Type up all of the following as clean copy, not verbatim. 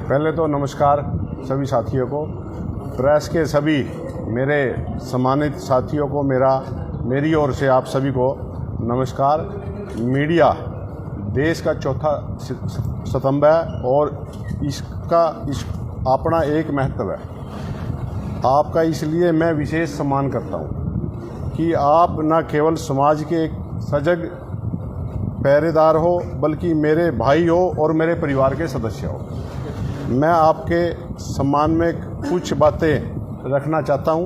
पहले तो नमस्कार सभी साथियों को, प्रेस के सभी मेरे सम्मानित साथियों को मेरी ओर से आप सभी को नमस्कार। मीडिया देश का चौथा स्तंभ है और इसका अपना एक महत्व है। आपका इसलिए मैं विशेष सम्मान करता हूँ कि आप न केवल समाज के एक सजग पहरेदार हो, बल्कि मेरे भाई हो और मेरे परिवार के सदस्य हो। मैं आपके सम्मान में कुछ बातें रखना चाहता हूं।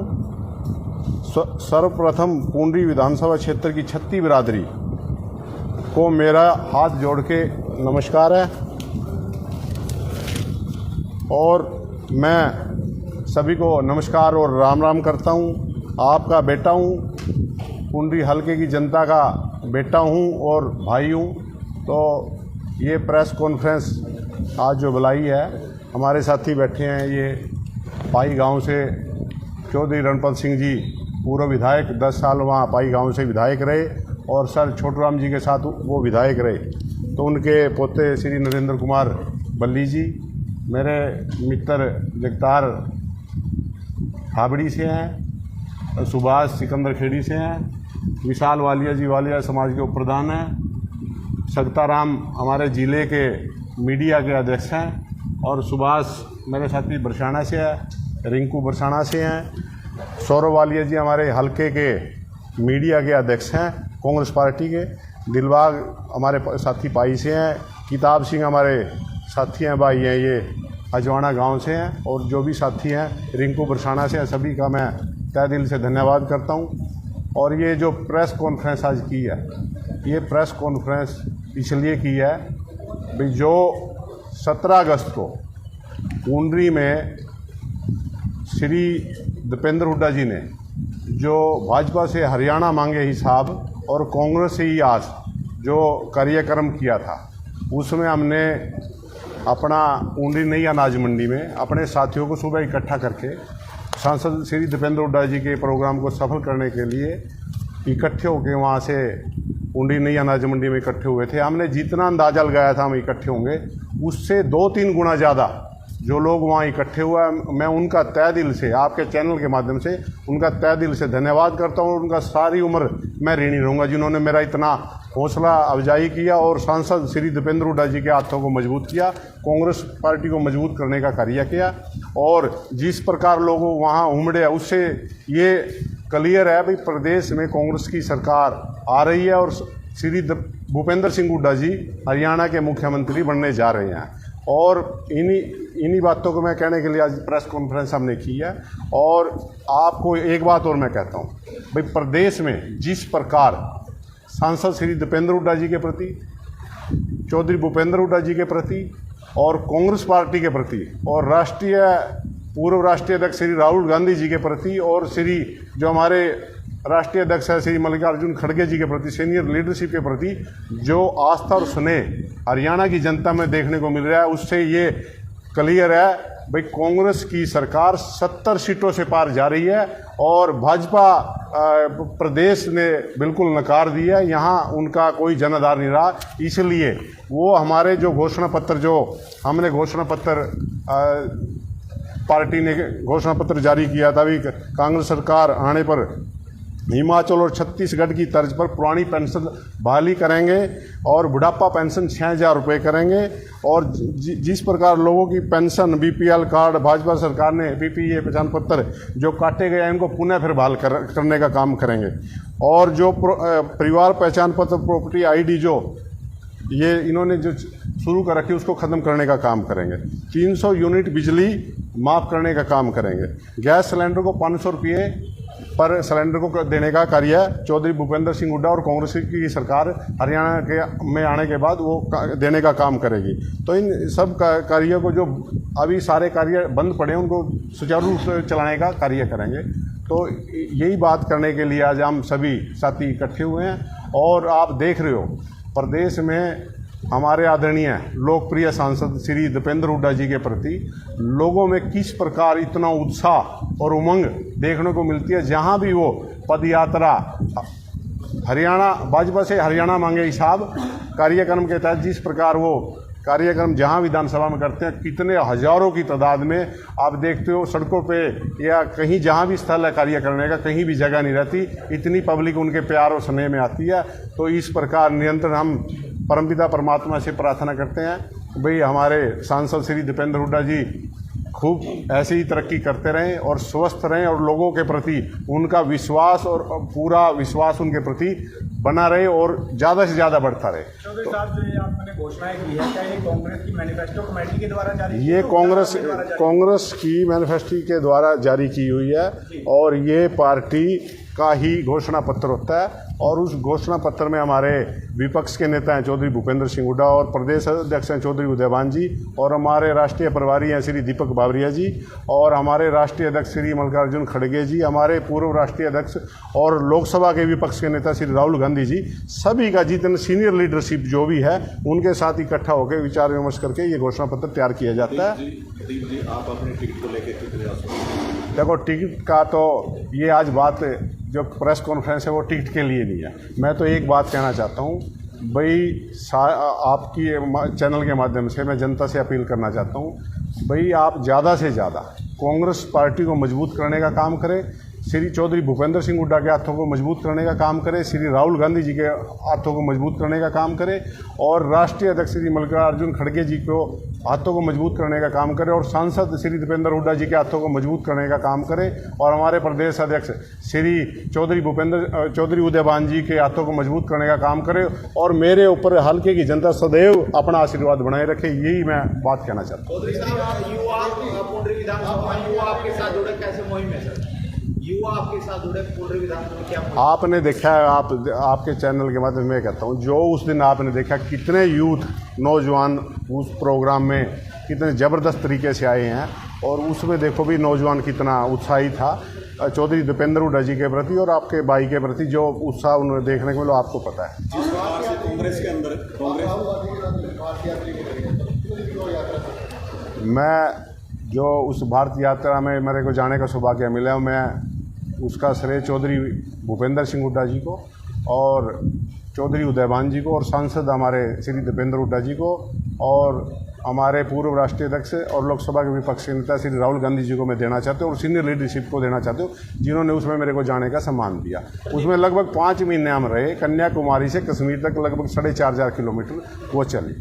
सर्वप्रथम पुंडरी विधानसभा क्षेत्र की छत्ती बिरादरी को मेरा हाथ जोड़ के नमस्कार है और मैं सभी को नमस्कार और राम राम करता हूं। आपका बेटा हूं, पुंडरी हलके की जनता का बेटा हूं और भाई हूं। तो ये प्रेस कॉन्फ्रेंस आज जो बुलाई है, हमारे साथी बैठे हैं, ये पाई गांव से चौधरी रणपत सिंह जी, पूर्व विधायक, 10 साल वहाँ पाई गांव से विधायक रहे और सर छोटूराम जी के साथ वो विधायक रहे। तो उनके पोते श्री नरेंद्र कुमार बल्ली जी, मेरे मित्र जगतार हाबड़ी से हैं, सुभाष सिकंदर खेड़ी से हैं, विशाल वालिया जी वालिया समाज के उप प्रधान हैं, सगताराम हमारे ज़िले के मीडिया के अध्यक्ष हैं और सुभाष मेरे साथी बरसाना से है, रिंकू बरसाना से हैं, सौरभ वालिया जी हमारे हलके के मीडिया के अध्यक्ष हैं कांग्रेस पार्टी के, दिलबाग हमारे साथी पाई से हैं, किताब सिंह हमारे साथी हैं भाई हैं, ये अजवाना गांव से हैं, और जो भी साथी हैं रिंकू बरसाना से हैं, सभी का मैं तहे दिल से धन्यवाद करता हूं। और ये जो प्रेस कॉन्फ्रेंस आज की है, ये प्रेस कॉन्फ्रेंस इसलिए की है भाई जो 17 अगस्त को पुंडरी में श्री दीपेंद्र हुड्डा जी ने जो भाजपा से हरियाणा मांगे हिसाब और कांग्रेस से ही आज जो कार्यक्रम किया था, उसमें हमने अपना पुंडरी नई अनाज मंडी में अपने साथियों को सुबह इकट्ठा करके सांसद श्री दीपेंद्र हुड्डा जी के प्रोग्राम को सफल करने के लिए इकट्ठे होकर वहाँ से पुंडरी नई अनाज मंडी में इकट्ठे हुए थे। हमने जितना अंदाज़ा लगाया था हम इकट्ठे होंगे, उससे 2-3 गुना ज़्यादा जो लोग वहाँ इकट्ठे हुआ, मैं उनका तहे दिल से आपके चैनल के माध्यम से उनका तहे दिल से धन्यवाद करता हूँ। उनका सारी उम्र मैं ऋणी रहूँगा, जिन्होंने मेरा इतना हौसला अफजाई किया और सांसद श्री दीपेंद्र हुड्डा जी के हाथों को मजबूत किया, कांग्रेस पार्टी को मजबूत करने का कार्य किया। और जिस प्रकार लोग वहाँ उमड़े, उससे ये क्लियर है भाई प्रदेश में कांग्रेस की सरकार आ रही है और श्री भूपेंद्र सिंह हुड्डा जी हरियाणा के मुख्यमंत्री बनने जा रहे हैं। और इन्हीं बातों को मैं कहने के लिए आज प्रेस कॉन्फ्रेंस हमने की है। और आपको एक बात और मैं कहता हूँ भाई, प्रदेश में जिस प्रकार सांसद श्री दीपेंद्र हुड्डा जी के प्रति, चौधरी भूपेंद्र हुड्डा जी के प्रति और कांग्रेस पार्टी के प्रति और पूर्व राष्ट्रीय अध्यक्ष श्री राहुल गांधी जी के प्रति और श्री जो हमारे राष्ट्रीय अध्यक्ष है श्री मल्लिकार्जुन खड़गे जी के प्रति, सीनियर लीडरशिप के प्रति जो आस्था और स्नेह हरियाणा की जनता में देखने को मिल रहा है, उससे ये क्लियर है भाई कांग्रेस की सरकार 70 सीटों से पार जा रही है और भाजपा प्रदेश ने बिल्कुल नकार दी है, यहाँ उनका कोई जनाधार नहीं रहा। इसलिए वो हमारे जो घोषणा पत्र, जो हमने घोषणा पत्र पार्टी ने घोषणा पत्र जारी किया था, भी कांग्रेस सरकार आने पर हिमाचल और छत्तीसगढ़ की तर्ज पर पुरानी पेंशन बहाली करेंगे और बुढ़ापा पेंशन 6,000 रुपये करेंगे। और जिस प्रकार लोगों की पेंशन, बीपीएल कार्ड भाजपा सरकार ने बीपीए पहचान पत्र जो काटे गए हैं, इनको पुनः फिर बहाल करने का काम करेंगे। और जो परिवार पहचान पत्र, प्रॉपर्टी आईडी जो ये इन्होंने जो शुरू कर रखी, उसको ख़त्म करने का काम करेंगे। 300 यूनिट बिजली माफ़ करने का काम करेंगे। गैस सिलेंडर को 500 रुपये पर सिलेंडर को देने का कार्य चौधरी भूपेंद्र सिंह हुड्डा और कांग्रेस की सरकार हरियाणा के में आने के बाद वो देने का काम करेगी। तो इन सब कार्यों को, जो अभी सारे कार्य बंद पड़े हैं, उनको सुचारू रूप से चलाने का कार्य करेंगे। तो यही बात करने के लिए आज हम सभी साथी इकट्ठे हुए हैं। और आप देख रहे हो प्रदेश में हमारे आदरणीय लोकप्रिय सांसद श्री दीपेंद्र हुड्डा जी के प्रति लोगों में किस प्रकार इतना उत्साह और उमंग देखने को मिलती है। जहां भी वो पद यात्रा हरियाणा भाजपा से हरियाणा मांगे हिसाब कार्यक्रम के तहत जिस प्रकार वो कार्यक्रम जहां विधानसभा में करते हैं, कितने हजारों की तादाद में आप देखते हो सड़कों पे या कहीं जहां भी स्थल है कार्य करने का, कहीं भी जगह नहीं रहती, इतनी पब्लिक उनके प्यार और स्नेह में आती है। तो इस प्रकार निरंतर हम परमपिता परमात्मा से प्रार्थना करते हैं भाई हमारे सांसद श्री दीपेंद्र हुड्डा जी खूब ऐसे ही तरक्की करते रहें और स्वस्थ रहें और लोगों के प्रति उनका विश्वास और पूरा विश्वास उनके प्रति बना रहे और ज़्यादा से ज़्यादा बढ़ता रहे। चौधरी साहब, जो ये आपने घोषणाएं की है, क्या ये कांग्रेस की मैनिफेस्टो कमेटी के द्वारा जारी? ये कांग्रेस की मैनिफेस्टो के द्वारा जारी की हुई है और ये पार्टी का ही घोषणा पत्र होता है और उस घोषणा पत्र में हमारे विपक्ष के नेता हैं चौधरी भूपेंद्र सिंह हुड्डा और प्रदेश अध्यक्ष हैं चौधरी उदयभान जी और हमारे राष्ट्रीय प्रभारी हैं श्री दीपक बावरिया जी और हमारे राष्ट्रीय अध्यक्ष श्री मल्लिकार्जुन खड़गे जी, हमारे पूर्व राष्ट्रीय अध्यक्ष और लोकसभा के विपक्ष के नेता श्री राहुल गांधी जी, सभी का जितने सीनियर लीडरशिप जो भी है उनके साथ इकट्ठा होकर विचार विमर्श करके ये घोषणा पत्र तैयार किया जाता है। आप अपने टिकट को लेकर देखो, टिकट का तो ये आज बात जो प्रेस कॉन्फ्रेंस है वो टिकट के लिए नहीं है। मैं तो एक बात कहना चाहता हूँ भाई, आपकी चैनल के माध्यम से मैं जनता से अपील करना चाहता हूँ भाई, आप ज़्यादा से ज़्यादा कांग्रेस पार्टी को मजबूत करने का काम करें, श्री चौधरी भूपेंद्र सिंह हुड्डा के हाथों को मजबूत करने का काम करें, श्री राहुल गांधी जी के हाथों को मजबूत करने का काम करें और राष्ट्रीय अध्यक्ष श्री मल्लिकार्जुन खड़गे जी को हाथों को मजबूत करने का काम करें और सांसद श्री दीपेंद्र हुड्डा जी के हाथों को मजबूत करने का काम करें और हमारे प्रदेश अध्यक्ष श्री चौधरी उदयभान जी के हाथों को मजबूत करने का काम करें और मेरे ऊपर हल्के की जनता सदैव अपना आशीर्वाद बनाए रखे, यही मैं बात कहना चाहता हूँ। युवा आपके साथ जुड़े पूर्वी विधानसभा में क्या आपने देखा है, आपके चैनल के माध्यम से मैं कहता हूँ, जो उस दिन आपने देखा कितने यूथ नौजवान उस प्रोग्राम में कितने ज़बरदस्त तरीके से आए हैं और उसमें देखो भी नौजवान कितना उत्साही था चौधरी दीपेंद्र हुड्डा जी के प्रति और आपके भाई के प्रति जो उत्साह उन्हें देखने को मिला, आपको पता है। जिस प्रकार से कांग्रेस के अंदर मैं जो उस भारत यात्रा में मेरे को जाने का सौभाग्य मिला, मैं उसका श्रेय चौधरी भूपेंद्र सिंह हुड्डा जी को और चौधरी उदयभान जी को और सांसद हमारे श्री दीपेंद्र हुड्डा जी को और हमारे पूर्व राष्ट्रीय अध्यक्ष और लोकसभा के विपक्ष के नेता श्री राहुल गांधी जी को मैं देना चाहता हूँ और सीनियर लीडरशिप को देना चाहता हूँ, जिन्होंने उसमें मेरे को जाने का सम्मान दिया। उसमें लगभग 5 महीने हम रहे, कन्याकुमारी से कश्मीर तक लगभग 4.5 किलोमीटर वो चली।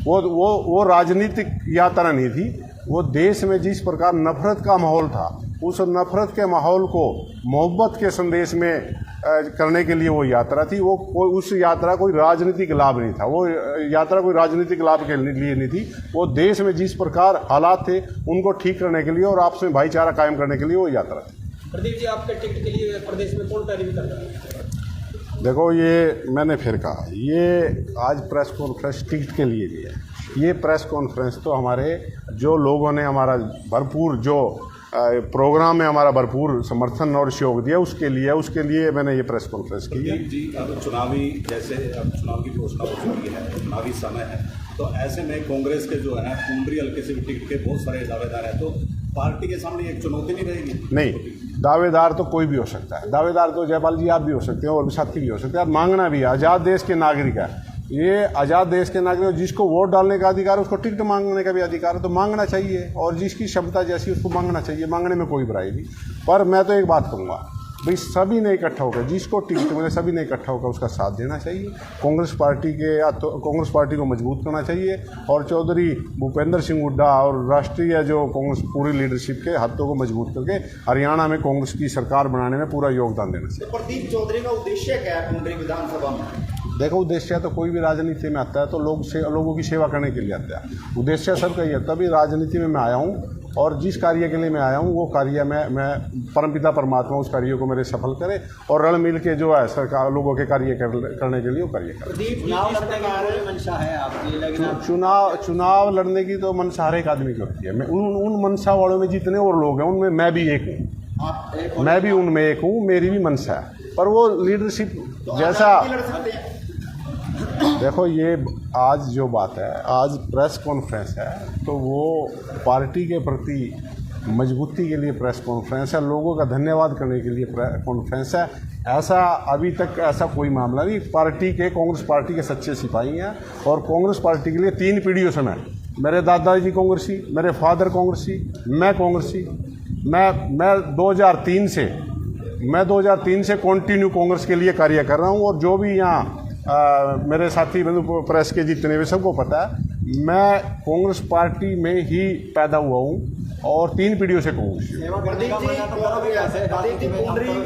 वो राजनीतिक यात्रा नहीं थी, वो देश में जिस प्रकार नफरत का माहौल था, उस नफरत के माहौल को मोहब्बत के संदेश में करने के लिए वो यात्रा थी। उस यात्रा कोई राजनीतिक लाभ नहीं था, वो यात्रा कोई राजनीतिक लाभ के लिए नहीं थी, वो देश में जिस प्रकार हालात थे उनको ठीक करने के लिए और आपस में भाईचारा कायम करने के लिए वो यात्रा थी। प्रदीप जी, आपके टिकट के लिए प्रदेश में कौन तैयारी कर रहा है? देखो, ये मैंने फिर कहा, ये आज प्रेस कॉन्फ्रेंस टिकट के लिए नहीं है, ये प्रेस कॉन्फ्रेंस तो हमारे जो लोगों ने हमारा भरपूर जो प्रोग्राम में हमारा भरपूर समर्थन और सहयोग दिया उसके लिए मैंने ये प्रेस कॉन्फ्रेंस की है। जी, अब चुनावी जैसे अब चुनाव की घोषणा हो चुकी है, चुनावी समय है, तो ऐसे में कांग्रेस के जो है कुंडरी हल्के से भी टिकट के बहुत सारे दावेदार हैं, तो पार्टी के सामने एक चुनौती नहीं रहेगी? नहीं, दावेदार तो कोई भी हो सकता है, दावेदार तो जयपाल जी आप भी हो सकते हैं और भी साथी भी हो सकते हैं, मांगना भी है। आज़ाद देश के नागरिक है, ये आज़ाद देश के नागरिक, जिसको वोट डालने का अधिकार है उसको टिकट मांगने का भी अधिकार है, तो मांगना चाहिए और जिसकी क्षमता जैसी उसको मांगना चाहिए, मांगने में कोई बुराई नहीं। पर मैं तो एक बात कहूँगा भाई, सभी ने इकट्ठा होकर, जिसको टिकट मिले सभी ने इकट्ठा होकर उसका साथ देना चाहिए, कांग्रेस पार्टी को मजबूत करना चाहिए और चौधरी भूपेंद्र सिंह हुड्डा और राष्ट्रीय जो कांग्रेस पूरी लीडरशिप के हाथों को मजबूत करके हरियाणा में कांग्रेस की सरकार बनाने में पूरा योगदान देना चाहिए। प्रदीप चौधरी का उद्देश्य क्या है कुंडरी विधानसभा में? देखो, उद्देश्य तो कोई भी राजनीति में आता है तो लोगों की सेवा करने के लिए आता है, उद्देश्य सबका ही है। तभी राजनीति में मैं आया हूँ और जिस कार्य के लिए मैं आया हूँ वो कार्य मैं परमपिता परमात्मा उस कार्य को मेरे सफल करे और रल मिल के जो है सरकार लोगों के कार्य करने के लिए वो कार्य करे। चुनाव लड़ने की तो मनसा हर एक आदमी की होती है। मैं उन मनसा वालों में जितने और लोग हैं उनमें मैं भी एक हूँ, मैं भी उनमें एक हूँ, मेरी भी मनसा है। पर वो लीडरशिप जैसा, देखो, ये आज जो बात है, आज प्रेस कॉन्फ्रेंस है तो वो पार्टी के प्रति मजबूती के लिए प्रेस कॉन्फ्रेंस है, लोगों का धन्यवाद करने के लिए प्रेस कॉन्फ्रेंस है। ऐसा अभी तक ऐसा कोई मामला नहीं। पार्टी के, कांग्रेस पार्टी के सच्चे सिपाही हैं और कांग्रेस पार्टी के लिए 3 पीढ़ियों से मैं, मेरे दादाजी कांग्रेसी, मेरे फादर कांग्रेसी, मैं कांग्रेसी, मैं 2003 से कंटिन्यू कांग्रेस के लिए कार्य कर रहा हूँ। और जो भी यहाँ मेरे साथी बंधु प्रेस के जितने भी सबको पता है, मैं कांग्रेस पार्टी में ही पैदा हुआ हूँ और 3 पीढ़ियों से कांग्रेस।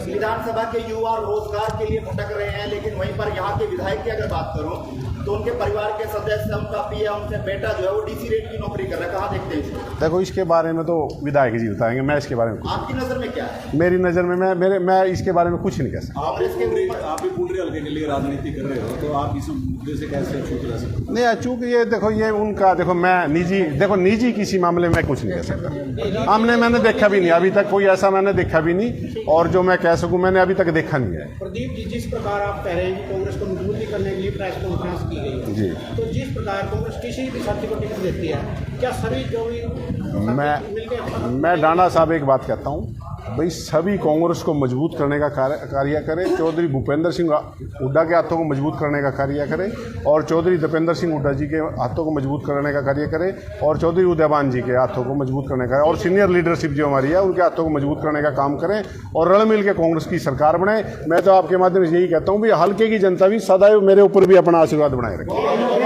विधानसभा के युवा रोजगार के लिए भटक रहे हैं, लेकिन वहीं पर यहाँ के विधायक की अगर बात करूं तो उनके परिवार के सदस्य, उनका पिया, उनसे बेटा जो है वो डीसी रेट की नौकरी कर रहा है। कहाँ देखते हैं इसको? देखो, इसके बारे में तो विधायक जी बताएंगे, मैं इसके बारे में, आपकी नजर में क्या है? मेरी नज़र में मैं इसके बारे में कुछ नहीं कह सकता। आप भी पुंडरी हल्के के लिए राजनीति कर रहे हो, तो आप इस मुद्दे से कैसे चूक रह सकते? नहीं, चूँकि ये देखो, ये उनका, देखो मैं निजी किसी मामले में कुछ नहीं कह सकता। मैंने देखा भी नहीं अभी तक, कोई ऐसा मैंने देखा भी नहीं, और जो मैं कह सकूं मैंने अभी तक देखा नहीं है। प्रदीप जी, जिस प्रकार आप कह रहे हैं कि कांग्रेस को मजबूती करने के लिए प्रेस कॉन्फ्रेंस की गई है जी, तो जिस प्रकार कांग्रेस किसी भी साथी को टिकट देती है, क्या सभी जो भी मैं डांडा साहब एक बात कहता हूँ भाई, सभी कांग्रेस को मजबूत करने का कार्य करें। चौधरी भूपेंद्र सिंह हुड्डा के हाथों को मजबूत करने का कार्य करें, और चौधरी दीपेंद्र सिंह हुड्डा जी के हाथों को मजबूत करने का कार्य करें, और चौधरी उदयभान जी के हाथों को मजबूत करने का, और सीनियर लीडरशिप जो हमारी है उनके हाथों को मजबूत करने का काम करें, और रल मिल के कांग्रेस की सरकार बने। मैं तो आपके माध्यम से यही कहता हूँ भी, हल्के की जनता भी सदैव मेरे ऊपर भी अपना आशीर्वाद बनाए रखें।